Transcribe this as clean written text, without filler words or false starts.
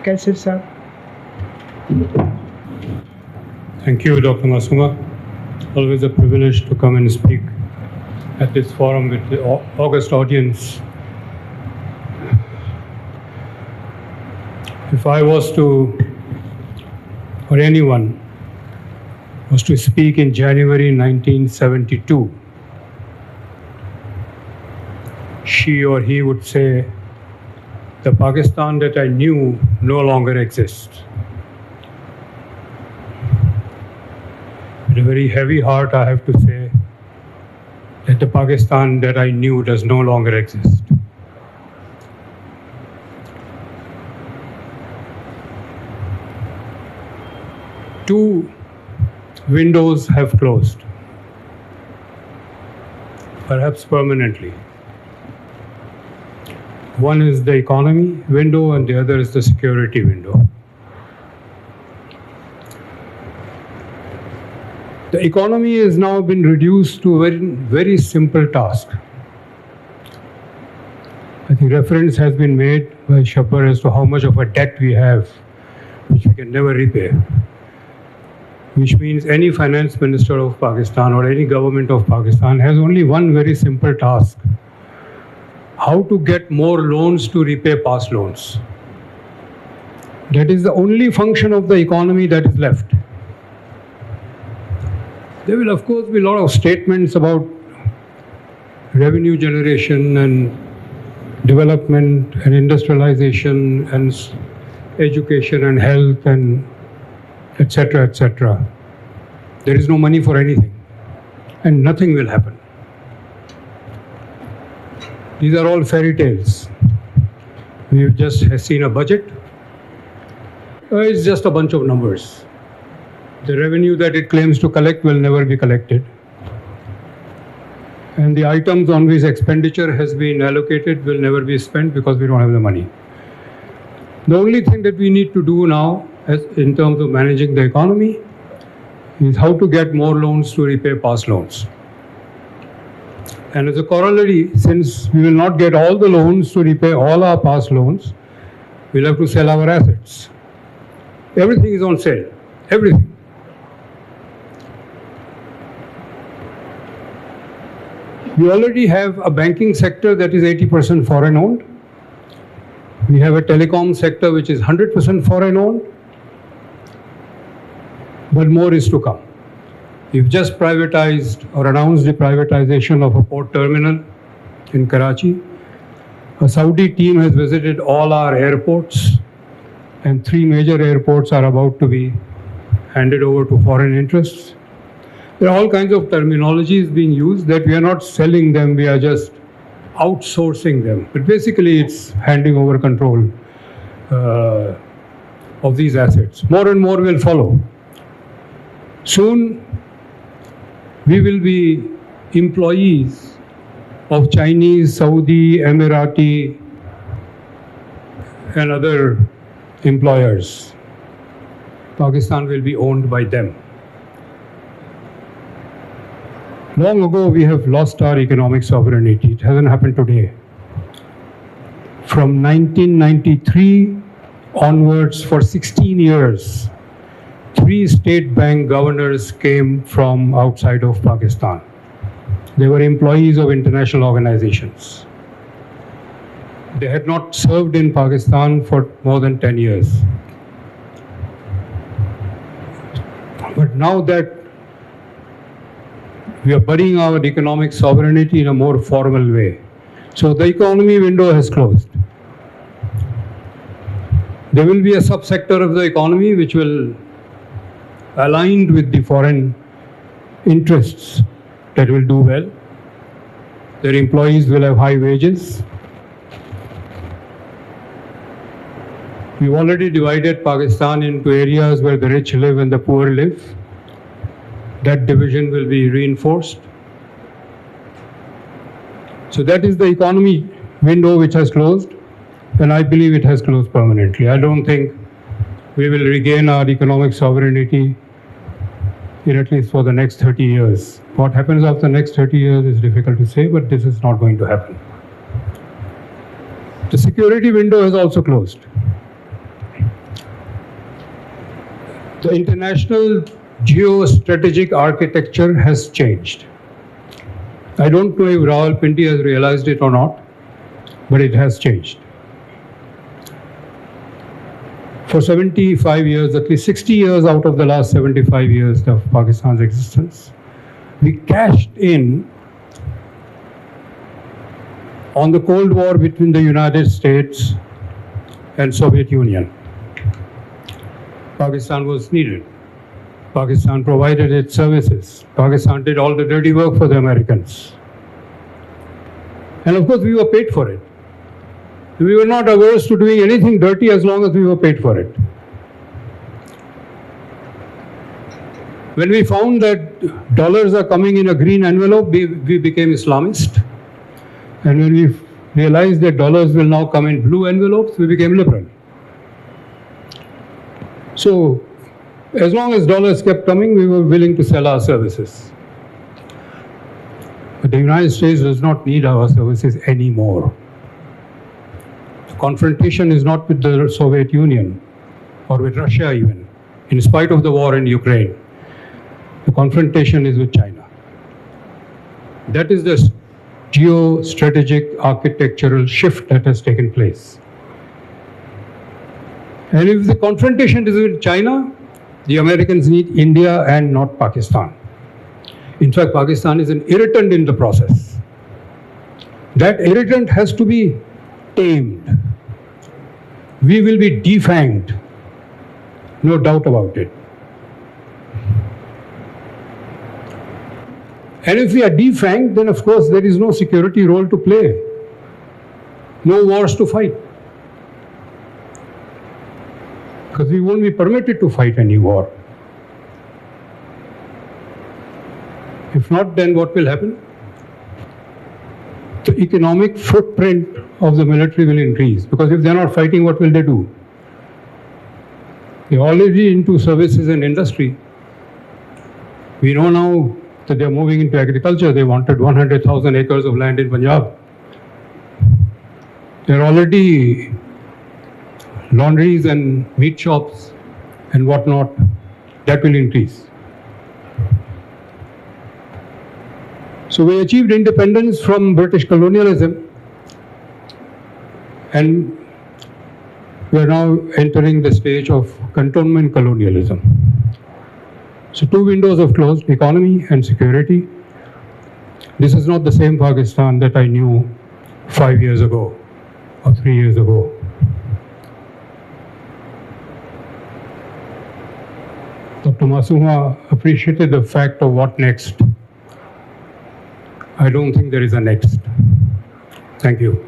Kaisar sir. Thank you, Dr. Masuma. Always a privilege to come and speak at this forum with the august audience. If I was to, or anyone was to speak in January 1972, she or he would say, the Pakistan that I knew no longer exists. With a very heavy heart, I have to say that the Pakistan that I knew does no longer exist. Two windows have closed, perhaps permanently. One is the economy window and the other is the security window. The economy has now been reduced to a very simple task. I think reference has been made by Shabbar as to how much of a debt we have, which we can never repay. Which means any finance minister of Pakistan or any government of Pakistan has only one very simple task: how to get more loans to repay past loans. That is the only function of the economy that is left. There will, of course, be a lot of statements about revenue generation and development and industrialization and education and health and etc., etc. There is no money for anything, and nothing will happen. These are all fairy tales. We've just seen a budget. It's just a bunch of numbers. The revenue that it claims to collect will never be collected. And the items on which expenditure has been allocated will never be spent because we don't have the money. The only thing that we need to do now, in terms of managing the economy, is how to get more loans to repay past loans. And as a corollary, since we will not get all the loans to repay all our past loans, we'll have to sell our assets. Everything is on sale. Everything. We already have a banking sector that is 80% foreign owned. We have a telecom sector which is 100% foreign owned. But more is to come. We've just privatized or announced the privatization of a port terminal in Karachi. A Saudi team has visited all our airports, and 3 major airports are about to be handed over to foreign interests. There are all kinds of terminologies being used that we are not selling them, we are just outsourcing them. But basically it's handing over control of these assets. More and more will follow. Soon we will be employees of Chinese, Saudi, Emirati and other employers. Pakistan will be owned by them. Long ago, we have lost our economic sovereignty. It hasn't happened today. From 1993 onwards, for 16 years, 3 state bank governors came from outside of Pakistan. They were employees of international organizations. They had not served in Pakistan for more than 10 years. But now that we are burying our economic sovereignty in a more formal way. So the economy window has closed. There will be a subsector of the economy which will aligned with the foreign interests that will do well. Their employees will have high wages. We've already divided Pakistan into areas where the rich live and the poor live. That division will be reinforced. So that is the economy window which has closed, and I believe it has closed permanently. I don't think we will regain our economic sovereignty in at least for the next 30 years. What happens after the next 30 years is difficult to say, but this is not going to happen. The security window has also closed. The international geostrategic architecture has changed. I don't know if Rawalpindi has realized it or not, but it has changed. For 75 years, at least 60 years out of the last 75 years of Pakistan's existence, we cashed in on the Cold War between the United States and Soviet Union. Pakistan was needed. Pakistan provided its services. Pakistan did all the dirty work for the Americans. And of course, we were paid for it. We were not averse to doing anything dirty as long as we were paid for it. When we found that dollars are coming in a green envelope, we became Islamist. And when we realized that dollars will now come in blue envelopes, we became liberal. So, as long as dollars kept coming, we were willing to sell our services. But the United States does not need our services anymore. The confrontation is not with the Soviet Union or with Russia even, in spite of the war in Ukraine. The confrontation is with China. That is the geostrategic architectural shift that has taken place. And if the confrontation is with China, the Americans need India and not Pakistan. In fact, Pakistan is an irritant in the process. That irritant has to be tamed. We will be defanged, no doubt about it. And if we are defanged, then of course there is no security role to play, no wars to fight. Because we won't be permitted to fight any war. If not, then what will happen? The economic footprint of the military will increase, because if they're not fighting, what will they do? They're already into services and industry. We know now that they're moving into agriculture. They wanted 100,000 acres of land in Punjab. They're already laundries and meat shops and whatnot. That will increase. So we achieved independence from British colonialism, and we are now entering the stage of cantonment colonialism. So two windows have closed, economy and security. This is not the same Pakistan that I knew 5 years ago or 3 years ago. Dr. Masuma appreciated the fact of what next. I don't think there is a next. Thank you.